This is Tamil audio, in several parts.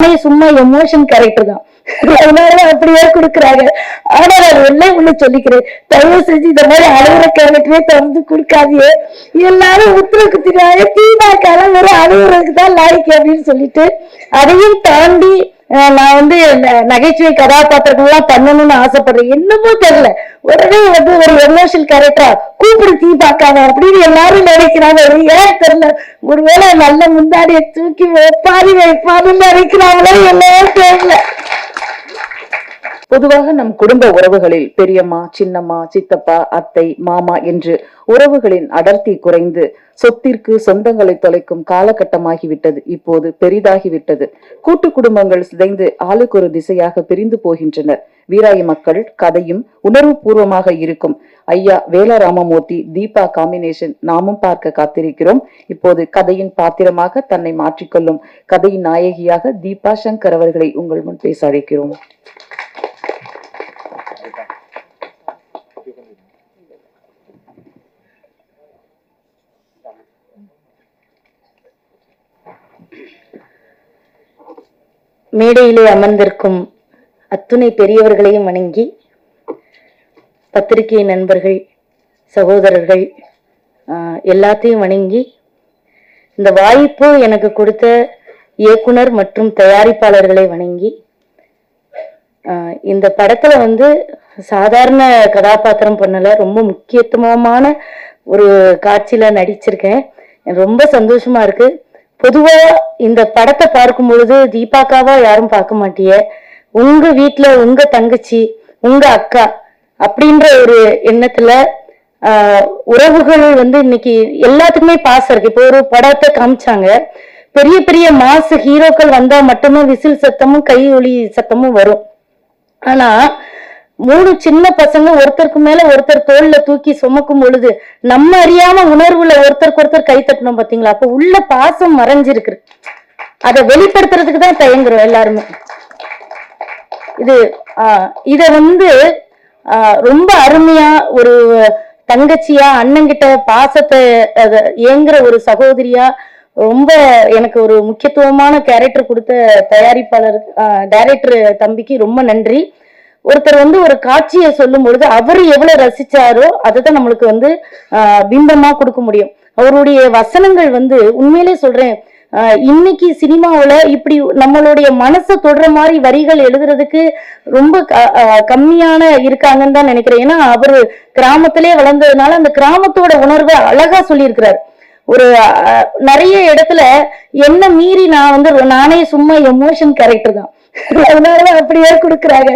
சும்மா எமோஷன் கேரக்டர் தான். அதனால அப்படியே கொடுக்குறாங்க. ஆனா நான் ஒண்ணு சொல்லிக்கிறேன், தயவு செஞ்சு இந்த மாதிரி அழுகுற கேரக்டரே திறந்து கொடுக்காதீங்க. எல்லாரும் உத்தர குத்தினாங்க, தீபாக்கால ஒரு அழுகுறதுக்கு தான் லாய்க்கு அப்படின்னு சொல்லிட்டு அதையும் தாண்டி நான் வந்து நகைச்சுவை கதாபாத்திரங்கள்லாம் பண்ணணும்னு ஆசைப்படுறேன். என்னமோ தெரியல, உடனே வந்து ஒரு எமோஷனல் கேரக்டரா கூப்பிடு தீபாக்காம அப்படின்னு எல்லாரும் நினைக்கிறாங்க. ஏன் தெரியல, ஒருவேளை நல்ல முந்தாடியை தூக்கி வைப்பாருன்னு நினைக்கிறாங்களோ எல்லாம் தெரியல. பொதுவாக நம் குடும்ப உறவுகளில் பெரியம்மா, சின்னம்மா, சித்தப்பா, அத்தை, மாமா என்று உறவுகளின் அடர்த்தி குறைந்து சொத்திற்கு சொந்தங்களை தொலைக்கும் காலகட்டமாகிவிட்டது. இப்போது பெரிதாகிவிட்டது. கூட்டு குடும்பங்கள் சிதைந்து ஆளுக்கு ஒரு திசையாக பிரிந்து போகின்றனர். வீராய மக்கள் கதையும் உணர்வு பூர்வமாக இருக்கும். ஐயா வேல ராமமூர்த்தி தீபா காம்பினேஷன் நாமும் பார்க்க காத்திருக்கிறோம். இப்போது கதையின் பாத்திரமாக தன்னை மாற்றிக்கொள்ளும் கதையின் நாயகியாக தீபா சங்கர் அவர்களை உங்கள் முன் பேச அழைக்கிறோம். மேடையிலே அமர்ந்திருக்கும் அத்துணை பெரியவர்களையும் வணங்கி, பத்திரிகை நண்பர்கள், சகோதரர்கள் எல்லாத்தையும் வணங்கி, இந்த வாய்ப்பு எனக்கு கொடுத்த இயக்குனர் மற்றும் தயாரிப்பாளர்களை வணங்கி, இந்த படத்துல வந்து சாதாரண கதாபாத்திரம் பண்ணல, ரொம்ப முக்கியத்துவமான ஒரு காட்சியில நடிச்சிருக்கேன். ரொம்ப சந்தோஷமா இருக்கு. பொதுவா இந்த படத்தை பார்க்கும் பொழுது தீபாக்காவா யாரும் பார்க்க மாட்டீங்க, உங்க வீட்டுல உங்க தங்கச்சி, உங்க அக்கா அப்படின்ற ஒரு எண்ணத்துல உறவுகள் வந்து இன்னைக்கு எல்லாத்துக்குமே பாசம் இருக்கு. இப்போ ஒரு படத்தை காமிச்சாங்க, பெரிய பெரிய மாசு ஹீரோக்கள் வந்தா மட்டுமே விசில் சத்தமும் கை ஒலி சத்தமும் வரும். ஆனா 3 சின்ன பசங்க ஒருத்தருக்கு மேல ஒருத்தர் தோல்ல தூக்கி சுமக்கும் பொழுது நம்ம அறியாம உணர்வுல ஒருத்தருக்கு ஒருத்தர் கை தட்டணும் பாத்தீங்களா? அப்ப உள்ள பாசம் மறைஞ்சிருக்கு. அதை வெளிப்படுத்துறதுக்கு தான் தயங்குறோம் எல்லாருமே. இத வந்து ரொம்ப அருமையா ஒரு தங்கச்சியா, அண்ணங்கிட்ட பாசத்தை ஏங்குற ஒரு சகோதரியா, ரொம்ப எனக்கு ஒரு முக்கியத்துவமான கேரக்டர் கொடுத்த தயாரிப்பாளர் டைரக்டர் தம்பிக்கு ரொம்ப நன்றி. ஒருத்தர் வந்து ஒரு காட்சியை சொல்லும் பொழுது அவரு எவ்வளவு ரசிச்சாரோ அதைதான் நம்மளுக்கு வந்து பிம்பமா கொடுக்க முடியும். அவருடைய வசனங்கள் வந்து உண்மையிலே சொல்றேன், இன்னைக்கு சினிமாவுல இப்படி நம்மளுடைய மனசை தொடுற மாதிரி வரிகள் எழுதுறதுக்கு ரொம்ப கம்மியான இருக்காங்கன்னு தான் நினைக்கிறேன். ஏன்னா அவரு கிராமத்திலே வளர்ந்ததுனால அந்த கிராமத்தோட உணர்வை அழகா சொல்லியிருக்கிறார். ஒரு நிறைய இடத்துல என்ன மீறி நான் வந்து நானே சும்மா எமோஷன் கேரக்டர் தான். அதனால அப்படியே கொடுக்குறாங்க.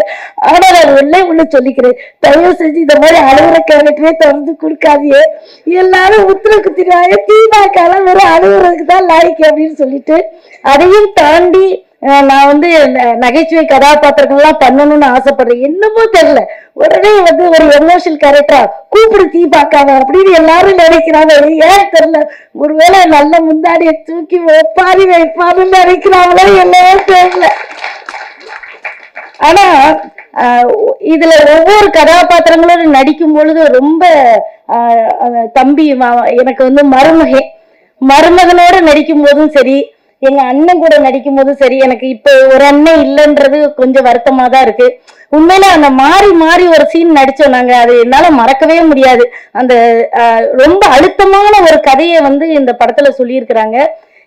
ஆனா நான் ஒண்ணு சொல்லிக்கிறேன், தயவு செஞ்சு இந்த மாதிரி அழுகுற கேரக்டரே திறந்து கொடுக்காதீங்க. எல்லாரும் உத்தர குத்தினாங்க, தீபாக்கால ஒரு அழுகுறதுக்கு தான் லாய்க்கு அப்படின்னு சொல்லிட்டு அதையும் தாண்டி நான் வந்து நகைச்சுவை கதாபாத்திரங்கள்லாம் பண்ணணும்னு ஆசைப்படுறேன். என்னமோ தெரியல, உடனே வந்து ஒரு எமோஷனல் கேரக்டரா கூப்பிடு தீபாக்காம அப்படின்னு எல்லாரும் நினைக்கிறாங்க. ஏன் தெரியல, ஒருவேளை நல்ல முந்தாடியை தூக்கி வைப்பாருன்னு நினைக்கிறாங்களோ எல்லாம் தெரியல. ஆனா இதுல ஒவ்வொரு கதாபாத்திரங்களும் நடிக்கும் பொழுது ரொம்ப தம்பி எனக்கு வந்து மருமகனோட நடிக்கும் போதும் சரி, எங்க அண்ணன் கூட நடிக்கும் போதும் சரி, எனக்கு இப்ப ஒரு அண்ணன் இல்லைன்றது கொஞ்சம் வருத்தமா தான் இருக்கு. உண்மையில அந்த மாறி மாறி ஒரு சீன் நடிச்சோம் நாங்க, அது என்னால மறக்கவே முடியாது. அந்த ரொம்ப அழுத்தமான ஒரு கதையை வந்து இந்த படத்துல சொல்லியிருக்கிறாங்க.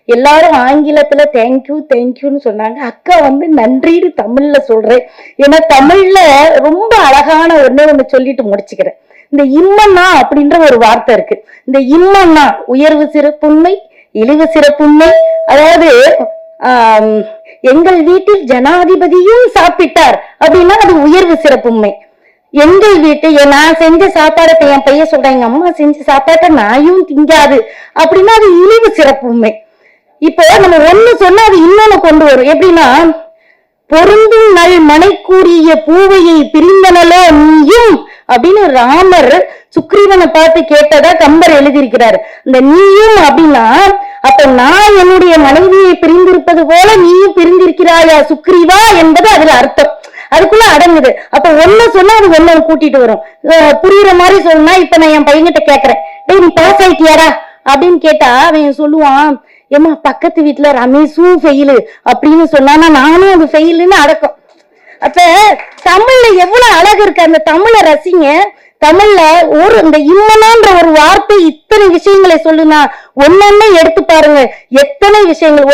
எல்லாரும் ஆங்கிலத்துல தேங்க்யூன்னு சொன்னாங்க. அக்கா வந்து நன்றின்னு தமிழ்ல சொல்றேன். ஏன்னா தமிழ்ல ரொம்ப அழகான ஒண்ணு சொல்லிட்டு முடிச்சுக்கிறேன். இந்த இம்மன்னா அப்படின்ற ஒரு வார்த்தை இருக்கு. இந்த இம்மன்னா உயர்வு சிறப்புண்மை, இழிவு சிறப்புண்மை. அதாவது எங்கள் வீட்டில் ஜனாதிபதியும் சாப்பிட்டார் அப்படின்னா அது உயர்வு சிறப்புண்மை. எங்கள் வீட்டு நான் செஞ்ச சாப்பாடை என் பையன் சொல்றேன், எங்க அம்மா செஞ்ச சாப்பாட்டை நாயும் திங்காது அப்படின்னா அது இழிவு சிறப்புண்மை. இப்போ நம்ம ஒண்ணு சொன்னா அது இன்னொன்னு கொண்டு வரும். எப்படின்னா, பொருந்தும் நல் மனை கூறிய பூவையை பிரிந்தனலோ நீயும் அப்படின்னு ராமர் சுக்ரீவனை பார்த்து கேட்டதா கம்பர் எழுதியிருக்கிறாரு. இந்த நீயும் அப்படின்னா, அப்ப நான் என்னுடைய மனைவியை பிரிந்திருப்பது போல நீயும் பிரிந்திருக்கிறாயா சுக்ரீவா என்பது அதுல அர்த்தம். அதுக்குள்ள அடங்குது. அப்ப ஒண்ணு சொன்னா அது ஒண்ணு கூட்டிட்டு வரும். புரியுற மாதிரி சொல்லணும்னா, இப்ப நான் என் பையன்கிட்ட கேக்குறேன், டேய் நீ பாஸ் ஆயிட்டியாரா அப்படின்னு கேட்டா அவன் சொல்லுவான், ஏமா பக்கத்து வீட்டுல ரமேஷும் ஃபெயிலு அப்படின்னு சொன்னா நானும் அது ஃபெயிலுன்னு அடக்கம். அப்ப தமிழ்ல எவ்வளவு அழகு இருக்கு, அந்த தமிழை ரசிங்க. தமிழ்ல இந்த இம்மனன்ற ஒரு வார்த்தை இத்தனை விஷயங்களை சொல்லுனா ஒன்னொன்னு எடுத்து பாருங்க, எத்தனை விஷயங்கள்.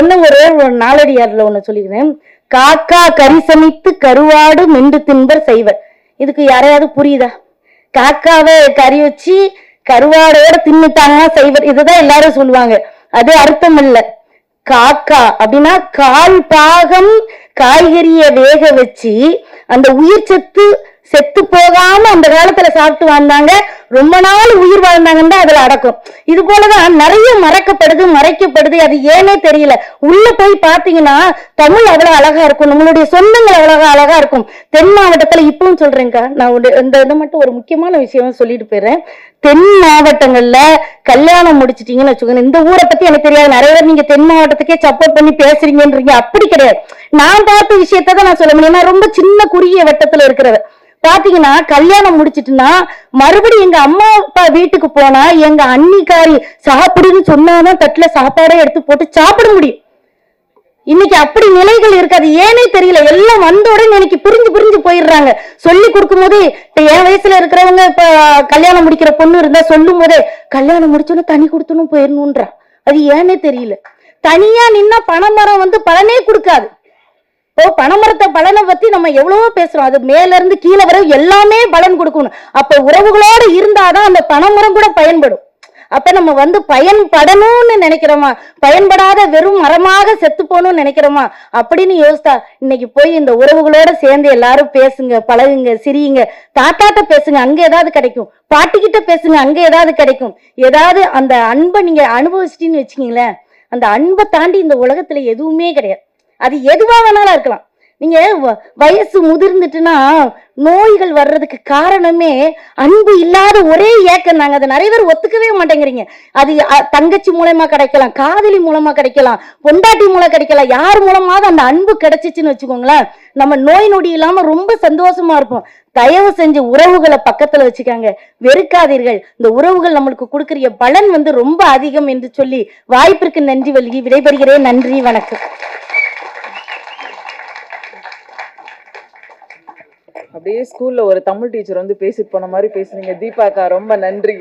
ஒரு நாளடியார்ல ஒண்ணு சொல்லிக்கிறேன். காக்கா கறி சமைத்து கருவாடு மென்று தின்பர் செய்வர். இதுக்கு யாரையாவது புரியுதா? காக்காவை கறி வச்சு கருவாடோட தின்னுட்டாங்கன்னா செய்வர், இதுதான் எல்லாரும் சொல்லுவாங்க. அது அர்த்தம் இல்ல. காக்கா அப்படின்னா கால் பாகம் காய்கறிய வேக வச்சு அந்த உயிர் சத்து செத்து போகாம அந்த காலத்துல சாப்பிட்டு வந்தாங்க, ரொம்ப நாள் உயிர் வாழ்ந்தாங்கன்னு அதுல அடக்கும். இது போலதான் நிறைய மறக்கப்படுது, மறைக்கப்படுது, அது ஏனே தெரியல. உள்ள போய் பாத்தீங்கன்னா தமிழ் அவ்வளவு அழகா இருக்கும், நம்மளுடைய சொந்தங்கள் அவ்வளவு அழகா இருக்கும். தென் மாவட்டத்துல இப்பவும் சொல்றேன்க்கா, நான் இந்த இதை மட்டும் ஒரு முக்கியமான விஷயம் சொல்லிட்டு போயிடுறேன். தென் மாவட்டங்கள்ல கல்யாணம் முடிச்சிட்டீங்கன்னு வச்சுக்கோங்க, இந்த ஊரை பத்தி எனக்கு தெரியாது, நிறைய பேர் நீங்க தென் மாவட்டத்துக்கே சப்போர்ட் பண்ணி பேசுறீங்கன்றீங்க. அப்படி கிடையாது, நான் பார்த்த விஷயத்தான் நான் சொல்ல முடியும். ரொம்ப சின்ன குறுகிய வட்டத்துல இருக்கிறத பாத்தீங்கன்னா, கல்யாணம் முடிச்சிட்டுனா மறுபடியும் எங்க அம்மா அப்பா வீட்டுக்கு போனா எங்க அன்னிக்காரி சாப்பிடுன்னு சொன்னாதான் தட்டுல சாப்பாடே எடுத்து போட்டு சாப்பிட முடியும். இன்னைக்கு அப்படி நிலைகள் இருக்காது, ஏனே தெரியல. எல்லாம் வந்த உடனே இன்னைக்கு பிரிஞ்சு போயிடுறாங்க. சொல்லி கொடுக்கும் போதே, இப்ப என் வயசுல இருக்கிறவங்க இப்ப கல்யாணம் முடிக்கிற பொண்ணு இருந்தா சொல்லும் போதே கல்யாணம் முடிச்சோன்னு தனி கொடுத்தனும் போயிடணும்ன்றா. அது ஏனே தெரியல. தனியா நின்னா பனைமரம் பலனே கொடுக்காது. இப்போ பனைமரத்தை பலனை பத்தி நம்ம எவ்வளவோ பேசுறோம், அது மேல இருந்து கீழே வரை எல்லாமே பலன் கொடுக்கணும். அப்ப உறவுகளோடு இருந்தாதான் அந்த பனைமரம் கூட பயன்படும். அப்ப நம்ம பயன்படணும்னு நினைக்கிறோமா, பயன்படாத வெறும் மரமாக செத்து போகணும்னு நினைக்கிறோமா அப்படின்னு யோசித்தா, இன்னைக்கு போய் இந்த உறவுகளோட சேர்ந்து எல்லாரும் பேசுங்க, பழகுங்க, சிரியுங்க. தாத்தாட்ட பேசுங்க, அங்க ஏதாவது கிடைக்கும். பாட்டிக்கிட்ட பேசுங்க, அங்க ஏதாவது கிடைக்கும். ஏதாவது அந்த அன்பை நீங்க அனுபவிச்சிட்டீன்னு வச்சுக்கீங்களேன், அந்த அன்பை தாண்டி இந்த உலகத்துல எதுவுமே கிடையாது. அது எதுவா வேணாலும் இருக்கலாம். நீங்க வயசு முதிர்ந்துட்டுனா நோய்கள் வர்றதுக்கு காரணமே அன்பு இல்லாத ஒரே ஏக்கம் நாங்க. அதை நிறைய பேர் ஒத்துக்கவே மாட்டேங்கிறீங்க. அது தங்கச்சி மூலமா கிடைக்கலாம், காதலி மூலமா கிடைக்கலாம், பொண்டாட்டி மூலம் கிடைக்கலாம், யார் மூலமாவது அந்த அன்பு கிடைச்சிச்சுன்னு வச்சுக்கோங்களேன், நம்ம நோய் நொடி இல்லாம ரொம்ப சந்தோஷமா இருப்போம். தயவு செஞ்சு உறவுகளை பக்கத்துல வச்சுக்காங்க, வெறுக்காதீர்கள். இந்த உறவுகள் நம்மளுக்கு கொடுக்கிற பலன் ரொம்ப அதிகம் என்று சொல்லி வாய்ப்பிற்கு நன்றி வழங்கி விடைபெறுகிறேன். நன்றி, வணக்கம். அப்படியே ஸ்கூல்ல ஒரு தமிழ் டீச்சர் பேசிட்டு போன மாதிரி பேசுனீங்க தீபாக்கா, ரொம்ப நன்றி.